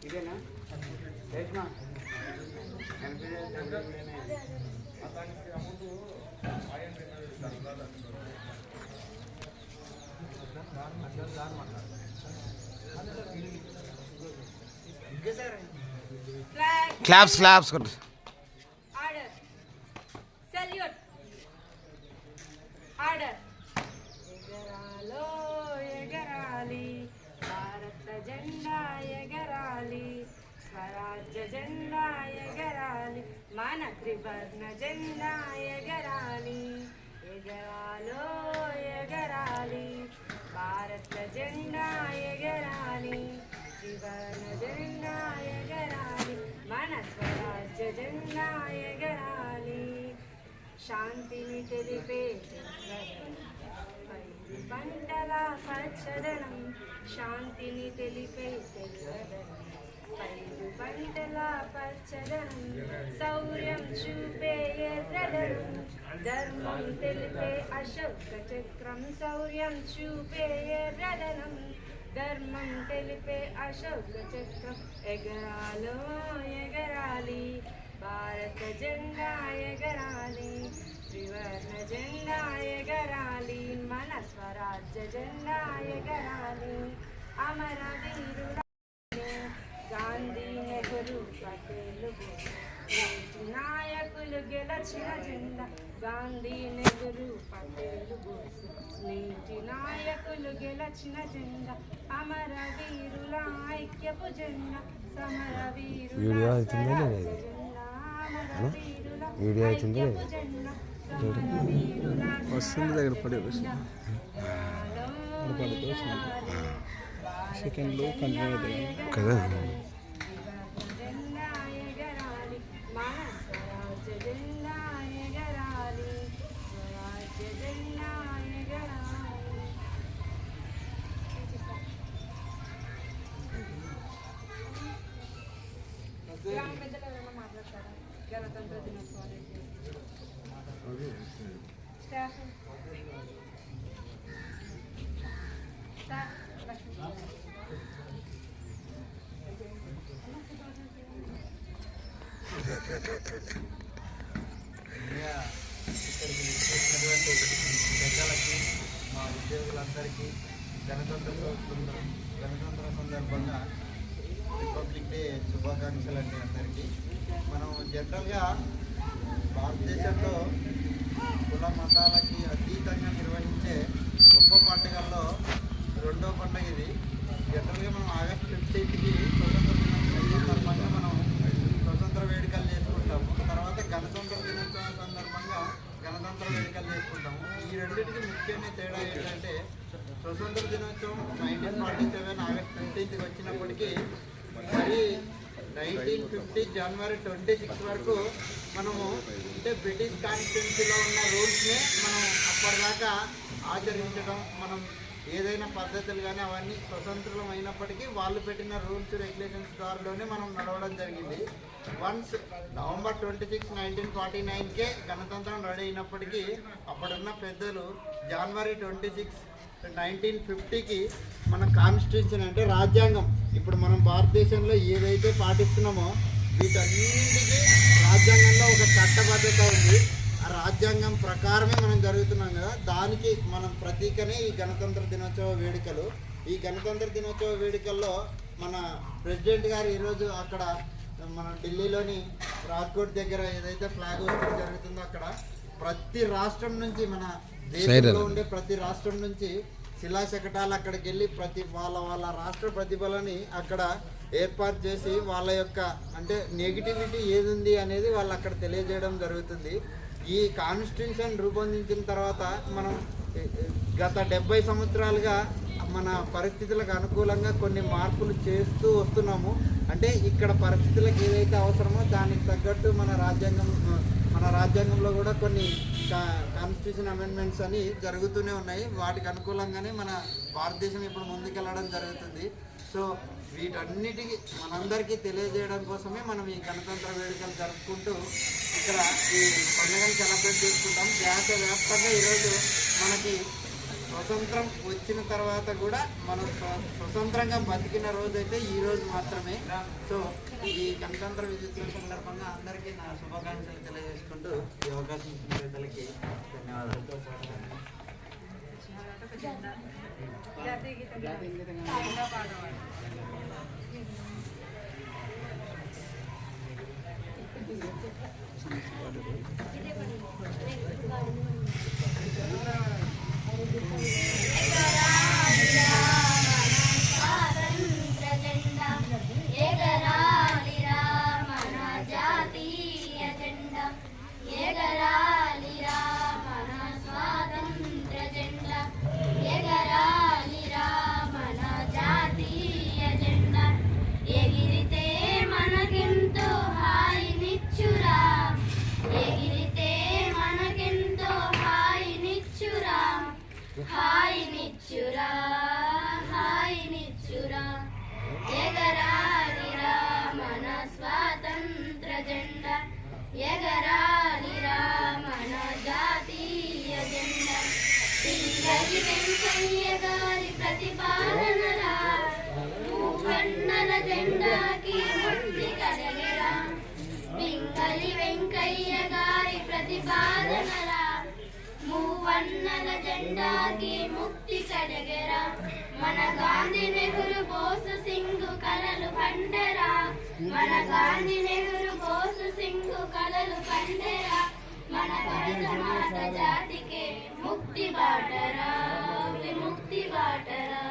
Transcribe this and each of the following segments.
ఇదేనా Reshma claps claps కొట్టు. Order salute order. ఎగరాలో ఎగరాలి భారత జెండా ఎగరాలి స్వరాజ్య జెండా ఎగరాలి మన త్రివర్ణ జెండా ఎగరాలి. ఎగరాలో ఎగరాలి భారత జెండా ఎగరాలి త్రివర్ణ జెండా ఎగరాలి మన స్వరాజ్య జెండా ఎగరాలి. శాంతిని తెలిపే పంటల పచ్చదనం శాంతిని తెలిపే పైరు పంటల పచ్చదనం శౌర్యం చూపే ఎర్రదనం ధర్మం తెలిపే అశోక చక్రం శౌర్యం చూపే ఎర్రదనం ధర్మం తెలిపే అశోక చక్రం. ఎగరాలో ఎగరాలి భారత జెండా ఎగరాలి త్రివర్ణ జెండా ఎగరాలి మన స్వరాజ్య జెండా ఎగరాలి. అమరవీరుల గాంధీ నెహ్రూ పటేల్ నేటి నాయకులు గెలచిన జెండా గాంధీ నెహ్రూ పటేల్ బోసు నేటి నాయకులు గెలచిన జెండా అమరవీరుల ఐక్యపు జెండా సమరవీరుల వీడియో అవుతుంది వస్తుంది దగ్గర పడే సెకండ్లో కంటిన్యూ అవుతాయి కదా. గ్రామ పెద్దలు ఎవరైనా మాట్లాడతారా గణతంత్ర దినోత్సవానికి స్టాఫ్ ఇక్కడికి వచ్చినటువంటి పెద్దలకి మా ఉద్యోగులందరికీ గణతంత్ర సందర్భంగా రిపబ్లిక్ డే శుభాకాంక్షలు అండి అందరికీ. మనం జనరల్గా భారతదేశంలో కుల మతాలకి అతీతంగా నిర్వహించే గొప్ప పండుగల్లో రెండో పండుగ ఇది. జనరల్గా మనం ఆగస్టు 15కి స్వతంత్ర దినోత్సవం సందర్భంగా మనం స్వతంత్ర వేడుకలు చేసుకుంటాము. తర్వాత గణతంత్ర దినోత్సవం సందర్భంగా గణతంత్ర వేడుకలు చేసుకుంటాము. ఈ రెండింటికి ముఖ్యమైన తేడా ఏంటంటే స్వతంత్ర దినోత్సవం 1947 ఆగస్టు 15కి వచ్చినప్పటికీ మరి 1950 జనవరి 26 వరకు మనము అంటే బ్రిటిష్ కాన్స్టిట్యున్సీలో ఉన్న రూల్స్నే మనం అప్పటిదాకా ఆచరించడం, మనం ఏదైనా పద్ధతులు కానీ అవన్నీ స్వతంత్రం అయినప్పటికీ వాళ్ళు పెట్టిన రూల్స్ రెగ్యులేషన్స్ ద్వారానే మనం నడవడం జరిగింది. వన్స్ నవంబర్ 26, 1949కే గణతంత్రం రెడీ అయినప్పటికీ అప్పుడున్న పెద్దలు జనవరి 26, 1950కి మన కాన్స్టిట్యూషన్ అంటే రాజ్యాంగం, ఇప్పుడు మనం భారతదేశంలో ఏదైతే పాటిస్తున్నామో వీటన్నింటికి రాజ్యాంగంలో ఒక చట్టబద్ధత ఉంది. ఆ రాజ్యాంగం ప్రకారమే మనం జరుగుతున్నాం కదా, దానికి మనం ప్రతీకనే ఈ గణతంత్ర దినోత్సవ వేడుకలు. ఈ గణతంత్ర దినోత్సవ వేడుకల్లో మన ప్రెసిడెంట్ గారు ఈరోజు అక్కడ మన ఢిల్లీలోని రాజ్కోట్ దగ్గర ఏదైతే ఫ్లాగ్ హోస్టింగ్ జరుగుతుందో అక్కడ ప్రతి రాష్ట్రం నుంచి, మన దేశంలో ఉండే ప్రతి రాష్ట్రం నుంచి శిలాశకటాలు అక్కడికి వెళ్ళి ప్రతి వాళ్ళ రాష్ట్ర ప్రతిభలని అక్కడ ఏర్పాటు చేసి వాళ్ళ యొక్క అంటే నెగిటివిటీ ఏది ఉంది అనేది వాళ్ళు అక్కడ తెలియజేయడం జరుగుతుంది. ఈ కాన్స్టిట్యూషన్ రూపొందించిన తర్వాత మనం గత 70 సంవత్సరాలుగా మన పరిస్థితులకు అనుకూలంగా కొన్ని మార్పులు చేస్తూ వస్తున్నాము. అంటే ఇక్కడ పరిస్థితులకు ఏదైతే అవసరమో దానికి తగ్గట్టు మన రాజ్యాంగం మన రాజ్యాంగంలో కూడా కొన్ని కాన్స్టిట్యూషన్ అమెండ్మెంట్స్ అని జరుగుతూనే ఉన్నాయి. వాటికి అనుకూలంగానే మన భారతదేశం ఇప్పుడు ముందుకెళ్ళడం జరుగుతుంది. సో వీటన్నిటికీ మనందరికీ తెలియజేయడం కోసమే మనం ఈ గణతంత్ర వేడుకలు జరుపుకుంటూ ఇక్కడ ఈ పండుగను సెలబ్రేట్ చేసుకుంటాం. దేశవ్యాప్తంగా ఈరోజు మనకి స్వతంత్రం వచ్చిన తర్వాత కూడా మనం స్వతంత్రంగా బతికిన రోజైతే ఈ రోజు మాత్రమే. సో ఈ గణతంత్ర విజయోత్సవం సందర్భంగా అందరికీ నా శుభాకాంక్షలు తెలియజేసుకుంటూ ఈ అవకాశం ఇచ్చిన పెద్దలకి ధన్యవాదాలు. ఎగరాలిరా మన జాతీయ జెండా పింగళి వెంకయ్య గారి ప్రతిపాదనరా మూవన్నెల జెండాకి ముక్తి కలగరా పింగళి వెంకయ్య గారి ప్రతిపాదనరా మూవన్నెల జెండాకి ముక్తి కలగరా మన గాంధీ నెహ్రూ బోసు సింగ్ కలలు పండరా మన గాంధీ నెహ్రూ బోసు సింగ్ కలలు పండరా మన భారతమాత జాతికే ముక్తి బాటరా విముక్తి బాటరా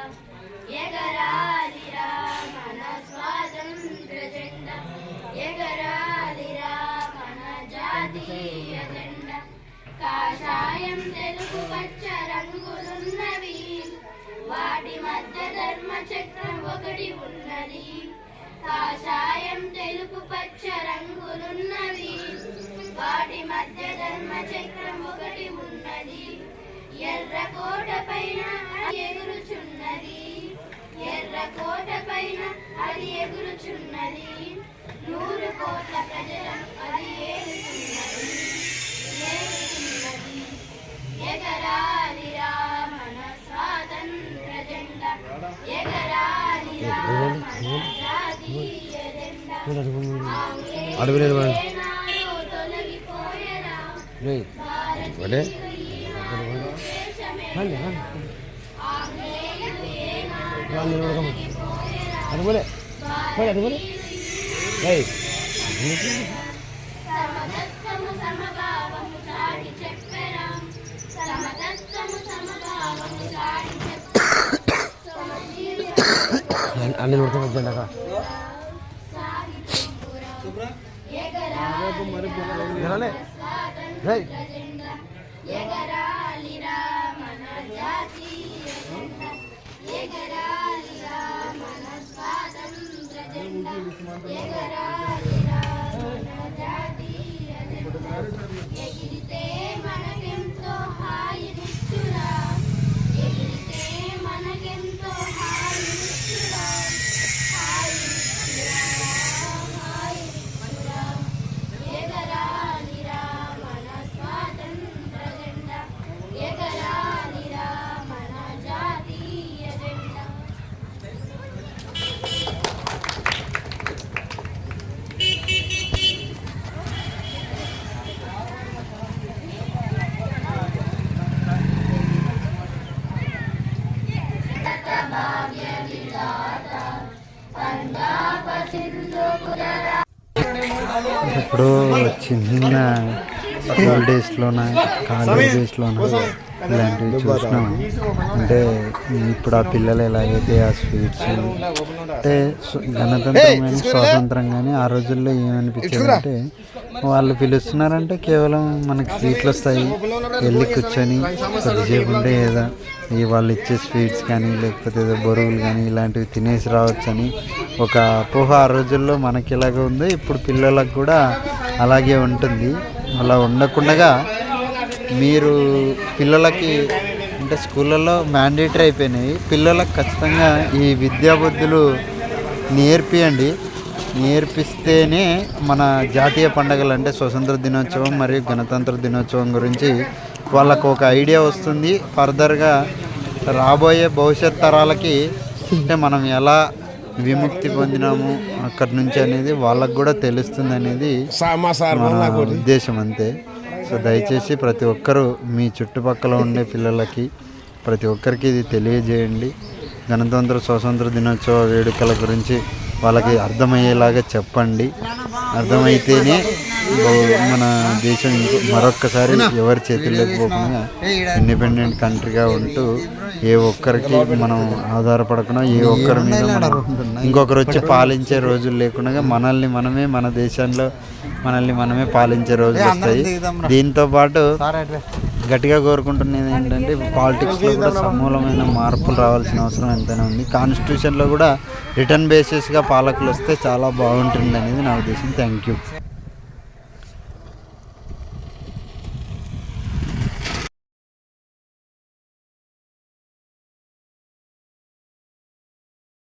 ఎగరాలిరా మన స్వాతంత్ర జెండా ఎగరాలిరా మన జాతీయ జెండా కాషాయం తెలుగు పచ్చ రంగులున్నవి వాటి మధ్య ధర్మ చక్రం ఒకటి ఉన్నది కాషాయం తెలుపు పచ్చ రంగులున్నవి వాటి మధ్య ధర్మ చక్రం ఒకటి ఉన్నది ఎర్రకోట పైన ఎగురుచున్నది ఎర్రకోట పైన అది ఎగురుచున్నది 100 కోట్ల ప్రజలను అది ఏలుతున్నది ఎగరాలిరా మన స్వాతంత్ర జెండా ఎగరాలిరా మన జాతీయ జెండా ఆంగ్లేయులు తొలగిపోయరా సమదత్తము సమభావము చాటి చెప్పరా సమదత్తము సమభావము చాటి అన్ని ఉడకబెట్టండి ఎగరాలిరా మన జాతీయ జెండా ఎగరాలిరా మన స్వాతంత్ర జెండా ఎగరాలిరా మన జాతీయ జెండా ఎగిరితే మనకెంతో హాయినిచ్చురా ఎగిరితే మనకెంతో హాయినిచ్చురా హాయినిచ్చురా హాయినిచ్చురా ఎగరాలిరా మన స్వాతంత్ర జెండా ఎగరాలిరా మన జాతీయ జెండా ఇప్పుడు చిన్న స్కూల్ డేస్లోన కాలేజ్ డేస్లోన ఇలాంటివి చూసినాం. అంటే ఇప్పుడు ఆ పిల్లలు ఎలాగైతే ఆ స్వీట్స్ అంటే గణతంత్రం కానీ స్వాతంత్రం కానీ ఆ రోజుల్లో ఏమనిపించేది అంటే వాళ్ళు పిలుస్తున్నారంటే కేవలం మనకి స్వీట్లు వస్తాయి, వెళ్ళి కూర్చొని కొద్దిసేపు ఉంటే ఏదో వాళ్ళు ఇచ్చే స్వీట్స్ కానీ లేకపోతే ఏదో బరువులు కానీ ఇలాంటివి తినేసి రావచ్చని ఒక అపోహ ఆ రోజుల్లో మనకి ఎలాగ ఉందో ఇప్పుడు పిల్లలకు కూడా అలాగే ఉంటుంది. అలా ఉండకుండా మీరు పిల్లలకి అంటే స్కూళ్ళల్లో మ్యాండేటరీ అయిపోయినాయి, పిల్లలకు ఖచ్చితంగా ఈ విద్యాబుద్ధులు నేర్పియండి. నేర్పిస్తేనే మన జాతీయ పండుగలు అంటే స్వతంత్ర దినోత్సవం మరియు గణతంత్ర దినోత్సవం గురించి వాళ్ళకు ఒక ఐడియా వస్తుంది. ఫర్దర్గా రాబోయే భవిష్యత్ తరాలకి అంటే మనం ఎలా విముక్తి పొందినాము అక్కడి నుంచి అనేది వాళ్ళకు కూడా తెలుస్తుంది అనేది మన ఉద్దేశం అంతే. సో దయచేసి ప్రతి ఒక్కరూ మీ చుట్టుపక్కల ఉండే పిల్లలకి ప్రతి ఒక్కరికి ఇది తెలియజేయండి. గణతంత్ర స్వాతంత్ర దినోత్సవ వేడుకల గురించి వాళ్ళకి అర్థమయ్యేలాగా చెప్పండి. అర్థమైతేనే మన దేశం మరొక్కసారి ఎవరి చేతుల్లో లేకపోకుండా ఇండిపెండెంట్ కంట్రీగా ఉంటూ ఏ ఒక్కరికి మనం ఆధారపడకుండా ఏ ఒక్కరి మీద మనం ఇంకొకరు వచ్చి పాలించే రోజులు లేకుండా మనల్ని మనమే మన దేశంలో మనల్ని మనమే పాలించే రోజులు వస్తాయి. దీంతోపాటు గట్టిగా కోరుకుంటున్నది ఏంటంటే పాలిటిక్స్లో కూడా సమూలమైన మార్పులు రావాల్సిన అవసరం ఎంతైనా ఉంది. కాన్స్టిట్యూషన్లో కూడా రిటర్న్ బేసిస్గా పాలకులు వస్తే చాలా బాగుంటుంది అనేది నా ఉద్దేశం. Thank you.